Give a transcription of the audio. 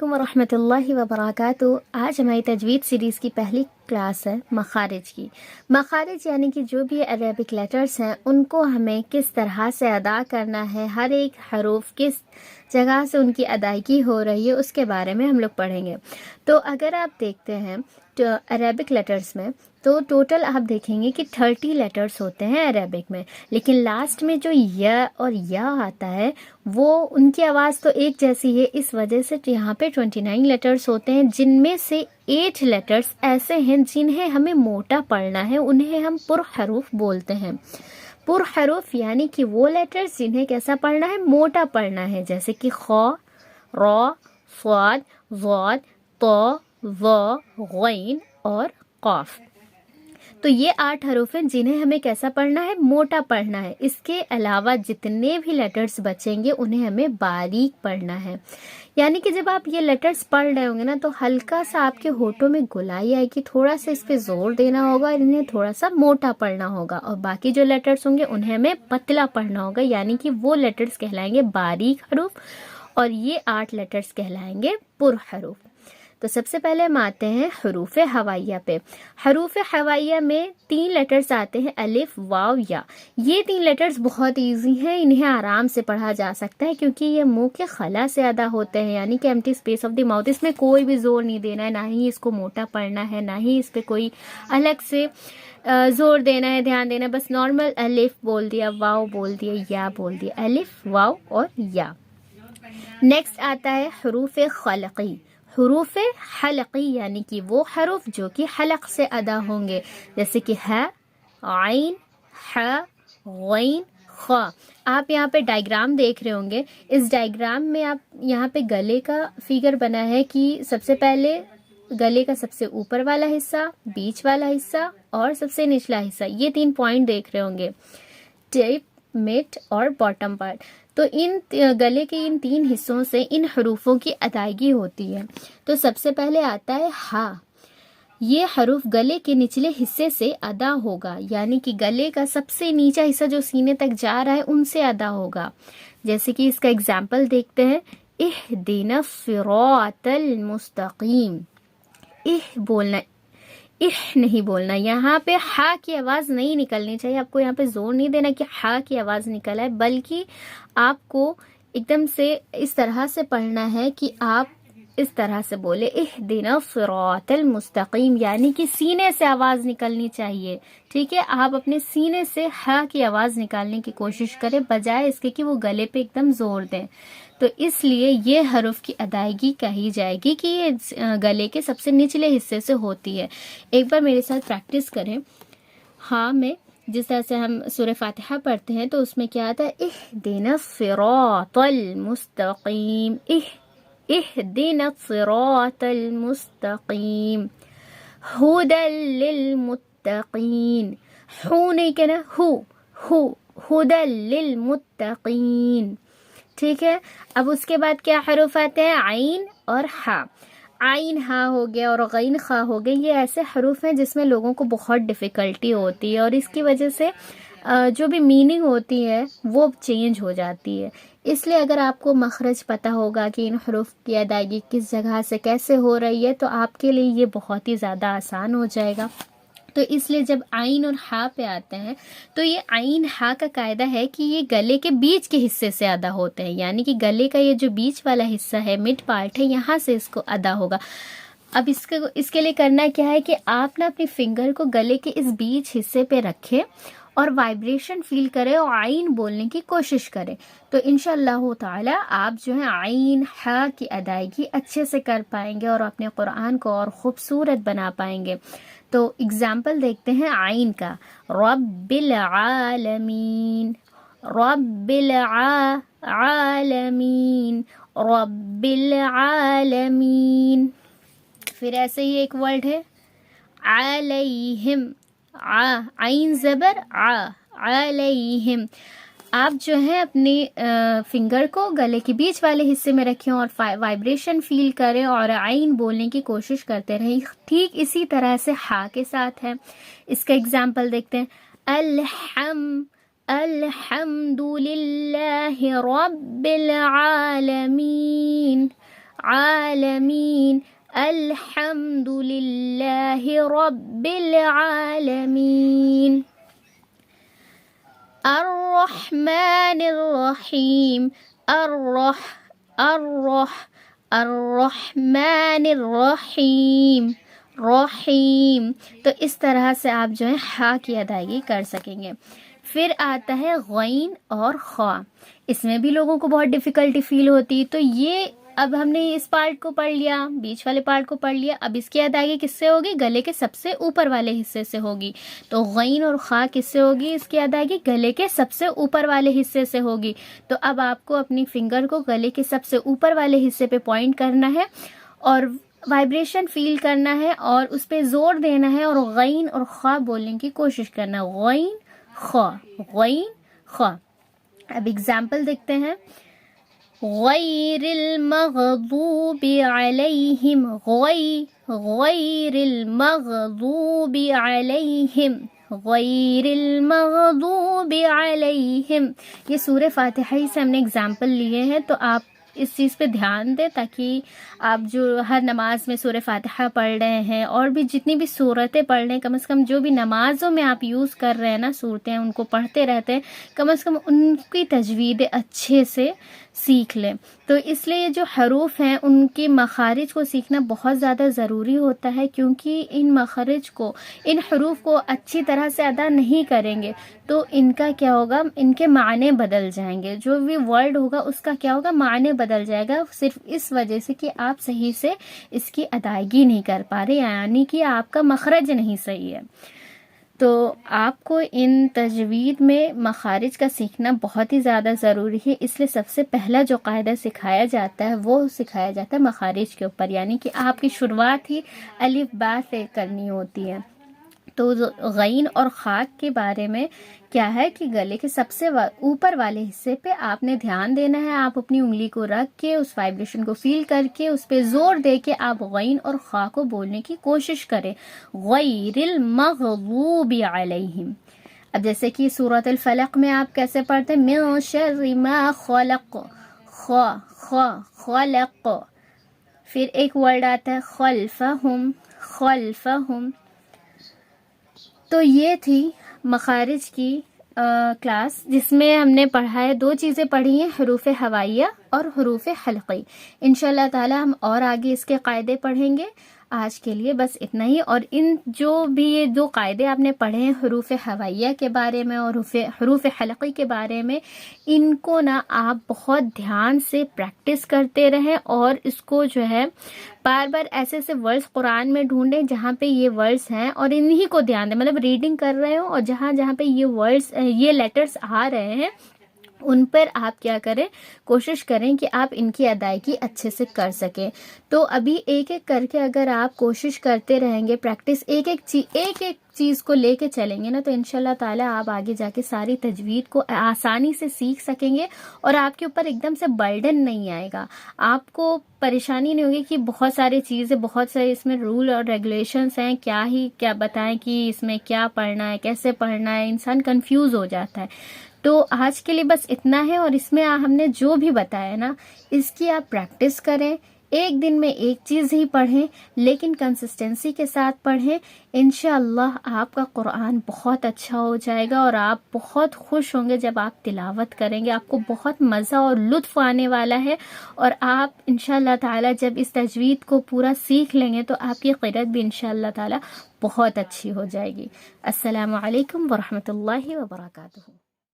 علیکم ورحمۃ اللہ وبرکاتہ۔ آج ہماری تجوید سیریز کی پہلی کلاس ہے مخارج کی۔ مخارج یعنی کہ جو بھی عربک لیٹرز ہیں ان کو ہمیں کس طرح سے ادا کرنا ہے، ہر ایک حروف کس جگہ سے ان کی ادائیگی ہو رہی ہے، اس کے بارے میں ہم لوگ پڑھیں گے۔ تو اگر آپ دیکھتے ہیں عربک لیٹرز میں تو ٹوٹل آپ دیکھیں گے کہ 30 لیٹرز ہوتے ہیں عربک میں، لیکن لاسٹ میں جو یا اور یا آتا ہے وہ ان کی آواز تو ایک جیسی ہے، اس وجہ سے یہاں پہ 29 لیٹرز ہوتے ہیں، جن میں سے 8 لیٹرز ایسے ہیں جنہیں ہمیں موٹا پڑھنا ہے، انہیں ہم پر حروف بولتے ہیں۔ پر حروف یعنی کہ وہ لیٹرز جنہیں کیسا پڑھنا ہے، موٹا پڑھنا ہے، جیسے کہ خ، را، صاد، ضاد، طا، ظا، غین اور قاف۔ تو یہ 8 حروف ہیں جنہیں ہمیں کیسا پڑھنا ہے، موٹا پڑھنا ہے۔ اس کے علاوہ جتنے بھی لیٹرز بچیں گے انہیں ہمیں باریک پڑھنا ہے، یعنی کہ جب آپ یہ لیٹرز پڑھ رہے ہوں گے نا تو ہلکا سا آپ کے ہونٹوں میں گلائی آئے گی، تھوڑا سا اس پہ زور دینا ہوگا، انہیں تھوڑا سا موٹا پڑھنا ہوگا، اور باقی جو لیٹرز ہوں گے انہیں ہمیں پتلا پڑھنا ہوگا، یعنی کہ وہ لیٹرز کہلائیں گے باریک حروف اور یہ 8 لیٹرز کہلائیں گے پر حروف۔ تو سب سے پہلے ہم آتے ہیں حروف ہوائیہ پہ۔ حروف ہوائیہ میں 3 لیٹرز آتے ہیں، الف، واو، یا۔ یہ 3 لیٹرز بہت ایزی ہیں، انہیں آرام سے پڑھا جا سکتا ہے کیونکہ یہ منہ کے خلا سے ادا ہوتے ہیں، یعنی کہ empty space of the mouth. اس میں کوئی بھی زور نہیں دینا ہے، نہ ہی اس کو موٹا پڑھنا ہے، نہ ہی اس پہ کوئی الگ سے زور دینا ہے، دھیان دینا ہے، بس نارمل الف بول دیا، واو بول دیا، یا بول دیا، الف، واو اور یا۔ نیکسٹ آتا ہے حروف خلقی۔ حروف حلقی یعنی کہ وہ حروف جو کہ حلق سے ادا ہوں گے، جیسے کہ ہ، عین، ح، غین، خ۔ آپ یہاں پہ ڈائیگرام دیکھ رہے ہوں گے، اس ڈائیگرام میں آپ یہاں پہ گلے کا فگر بنا ہے کہ سب سے پہلے گلے کا سب سے اوپر والا حصہ، بیچ والا حصہ اور سب سے نچلا حصہ، یہ 3 پوائنٹ دیکھ رہے ہوں گے، ٹپ، مڈ اور باٹم پارٹ۔ تو ان گلے کے ان 3 حصوں سے ان حروفوں کی ادائیگی ہوتی ہے۔ تو سب سے پہلے آتا ہے ہا۔ یہ حروف گلے کے نچلے حصے سے ادا ہوگا، یعنی کہ گلے کا سب سے نیچا حصہ جو سینے تک جا رہا ہے ان سے ادا ہوگا۔ جیسے کہ اس کا اگزامپل دیکھتے ہیں، اہدنا الصراط المستقیم۔ بولنا، نہیں بولنا، یہاں پہ ہا کی آواز نہیں نکلنی چاہیے، آپ کو یہاں پہ زور نہیں دینا کہ ہا کی آواز نکل آئے، بلکہ آپ کو ایک دم سے اس طرح سے پڑھنا ہے کہ آپ اس طرح سے بولے، اہدنا الصراط المستقیم، یعنی کہ سینے سے آواز نکلنی چاہیے، ٹھیک ہے؟ آپ اپنے سینے سے ہا کی آواز نکالنے کی کوشش کریں، بجائے اس کے کہ وہ گلے پہ ایک دم زور دیں۔ تو اس لیے یہ حروف کی ادائیگی کہی جائے گی کہ یہ گلے کے سب سے نچلے حصے سے ہوتی ہے۔ ایک بار میرے ساتھ پریکٹس کریں۔ ہاں میں جس طرح سے ہم سورہ فاتحہ پڑھتے ہیں تو اس میں کیا آتا ہے، اہدنا الصراط المستقیم، اہدنا الصراط المستقیم، ہدی للمتقین۔ ہو نہیں کہنا، ہو، ہدی للمتقین، ٹھیک ہے؟ اب اس کے بعد کیا حروف آتے ہیں، عین اور ہا۔ عین ہا ہو گیا اور غین خا ہو گیا، یہ ایسے حروف ہیں جس میں لوگوں کو بہت ڈیفیکلٹی ہوتی ہے اور اس کی وجہ سے جو بھی میننگ ہوتی ہے وہ چینج ہو جاتی ہے۔ اس لیے اگر آپ کو مخرج پتہ ہوگا کہ ان حروف کی ادائیگی کس جگہ سے کیسے ہو رہی ہے تو آپ کے لیے یہ بہت ہی زیادہ آسان ہو جائے گا۔ تو اس لیے جب عین اور ہا پہ آتے ہیں تو یہ عین ہا کا قاعدہ ہے کہ یہ گلے کے بیچ کے حصے سے ادا ہوتے ہیں، یعنی کہ گلے کا یہ جو بیچ والا حصہ ہے، مڈ پارٹ ہے، یہاں سے اس کو ادا ہوگا۔ اب اس کے لیے کرنا کیا ہے کہ آپ نا اپنی فنگر کو گلے کے اس بیچ حصے پہ رکھیں اور وائبریشن فیل کریں اور عین بولنے کی کوشش کریں، تو انشاءاللہ تعالی آپ جو ہے عین ہا کی ادائیگی اچھے سے کر پائیں گے اور اپنے قرآن کو اور خوبصورت بنا پائیں گے۔ تو اگزامپل دیکھتے ہیں عین کا، رب العالمین، رب العالمین، رب العالمین۔ پھر ایسے ہی ایک ورڈ ہے علیہم، عین زبر علیہم۔ آپ جو ہے اپنی فنگر کو گلے کے بیچ والے حصے میں رکھیں اور وائبریشن فیل کریں اور عین بولنے کی کوشش کرتے رہیں۔ ٹھیک اسی طرح سے ہا کے ساتھ ہے۔ اس کا اگزامپل دیکھتے ہیں، الحمد للہ رب العالمین، عالمین، الحمد للہ رب العالمین، الرحمن الرحیم، الرحمن الرحیم، رحیم۔ تو اس طرح سے آپ جو ہے ہا کی ادائیگی کر سکیں گے۔ پھر آتا ہے غین اور خا، اس میں بھی لوگوں کو بہت ڈیفیکلٹی فیل ہوتی، تو یہ اب ہم نے اس پارٹ کو پڑھ لیا، بیچ والے پارٹ کو پڑھ لیا، اب اس کی ادائیگی کس سے ہوگی؟ گلے کے سب سے اوپر والے حصے سے ہوگی۔ تو غین اور خا کس سے ہوگی؟ اس کی ادائیگی گلے کے سب سے اوپر والے حصے سے ہوگی۔ تو اب آپ کو اپنی فنگر کو گلے کے سب سے اوپر والے حصے پہ پوائنٹ کرنا ہے اور وائبریشن فیل کرنا ہے اور اس پہ زور دینا ہے اور غین اور خا بولنے کی کوشش کرنا ہے، غین خا، غین خا۔ اب اگزامپل دیکھتے ہیں، غیر المغضوب علیہم، غیر المغضوب علیہم، غیر المغضوب علیہم۔ یہ سورہ فاتحہ ہی سے ہم نے اگزامپل لیے ہیں، تو آپ اس چیز پہ دھیان دیں تاکہ آپ جو ہر نماز میں سورہ فاتحہ پڑھ رہے ہیں اور بھی جتنی بھی صورتیں پڑھ رہے ہیں، کم از کم جو بھی نمازوں میں آپ یوز کر رہے ہیں نا صورتیں، ان کو پڑھتے رہتے ہیں، کم از کم ان کی تجوید اچھے سے سیکھ لیں۔ تو اس لیے جو حروف ہیں ان کے مخارج کو سیکھنا بہت زیادہ ضروری ہوتا ہے، کیونکہ ان مخارج کو، ان حروف کو اچھی طرح سے ادا نہیں کریں گے تو ان کا کیا ہوگا؟ ان کے معنی بدل جائیں گے، جو بھی ورڈ ہوگا اس کا کیا ہوگا؟ معنی بدل جائے گا، صرف اس وجہ سے کہ آپ صحیح سے اس کی ادائیگی نہیں کر پا رہے، یعنی کہ آپ کا مخرج نہیں صحیح ہے۔ تو آپ کو ان تجوید میں مخارج کا سیکھنا بہت ہی زیادہ ضروری ہے، اس لیے سب سے پہلا جو قاعدہ سکھایا جاتا ہے وہ سکھایا جاتا ہے مخارج کے اوپر، یعنی کہ آپ کی شروعات ہی الف با سے کرنی ہوتی ہے۔ تو غین اور خاک کے بارے میں کیا ہے کہ گلے کے سب سے اوپر والے حصے پہ آپ نے دھیان دینا ہے، آپ اپنی انگلی کو رکھ کے اس وائبریشن کو فیل کر کے اس پہ زور دے کے آپ غین اور خا کو بولنے کی کوشش کریں، غیر المغضوب علیہم۔ اب جیسے کہ سورۃ الفلق میں آپ کیسے پڑھتے ہیں؟ من شر ما خلق، خا خا خلق، پھر ایک ورڈ آتا ہے خلفہم، خلفہم۔ تو یہ تھی مخارج کی کلاس، جس میں ہم نے پڑھا ہے، دو چیزیں پڑھی ہیں، حروف ہوائیہ اور حروف حلقی۔ انشاءاللہ تعالی ہم اور آگے اس کے قاعدے پڑھیں گے۔ آج کے لیے بس اتنا ہی، اور ان جو بھی یہ دو قاعدے آپ نے پڑھے ہیں حروف ہوائیہ کے بارے میں اور حروف حلقی کے بارے میں، ان کو نا آپ بہت دھیان سے پریکٹس کرتے رہیں اور اس کو جو ہے بار بار ایسے ایسے ورڈز قرآن میں ڈھونڈیں جہاں پہ یہ ورڈز ہیں اور انہی کو دھیان دیں، مطلب ریڈنگ کر رہے ہوں اور جہاں جہاں پہ یہ ورڈز، یہ لیٹرز آ رہے ہیں ان پر آپ کیا کریں، کوشش کریں کہ آپ ان کی ادائیگی اچھے سے کر سکیں۔ تو ابھی ایک ایک کر کے اگر آپ کوشش کرتے رہیں گے، پریکٹس ایک ایک چیز کو لے کے چلیں گے نا، تو انشاءاللہ تعالی آپ آگے جا کے ساری تجوید کو آسانی سے سیکھ سکیں گے اور آپ کے اوپر ایک دم سے برڈن نہیں آئے گا، آپ کو پریشانی نہیں ہوگی کہ بہت ساری چیزیں، بہت سارے اس میں رول اور ریگولیشنز ہیں، کیا بتائیں کہ اس میں کیا پڑھنا ہے، کیسے پڑھنا ہے، انسان کنفیوز ہو جاتا ہے۔ تو آج کے لیے بس اتنا ہے، اور اس میں ہم نے جو بھی بتایا نا اس کی آپ پریکٹس کریں، ایک دن میں ایک چیز ہی پڑھیں لیکن کنسسٹنسی کے ساتھ پڑھیں، انشاءاللہ آپ کا قرآن بہت اچھا ہو جائے گا اور آپ بہت خوش ہوں گے جب آپ تلاوت کریں گے، آپ کو بہت مزہ اور لطف آنے والا ہے، اور آپ انشاءاللہ تعالی جب اس تجوید کو پورا سیکھ لیں گے تو آپ کی قرأت بھی انشاءاللہ تعالی بہت اچھی ہو جائے گی۔ السلام علیکم ورحمۃ اللہ وبرکاتہ۔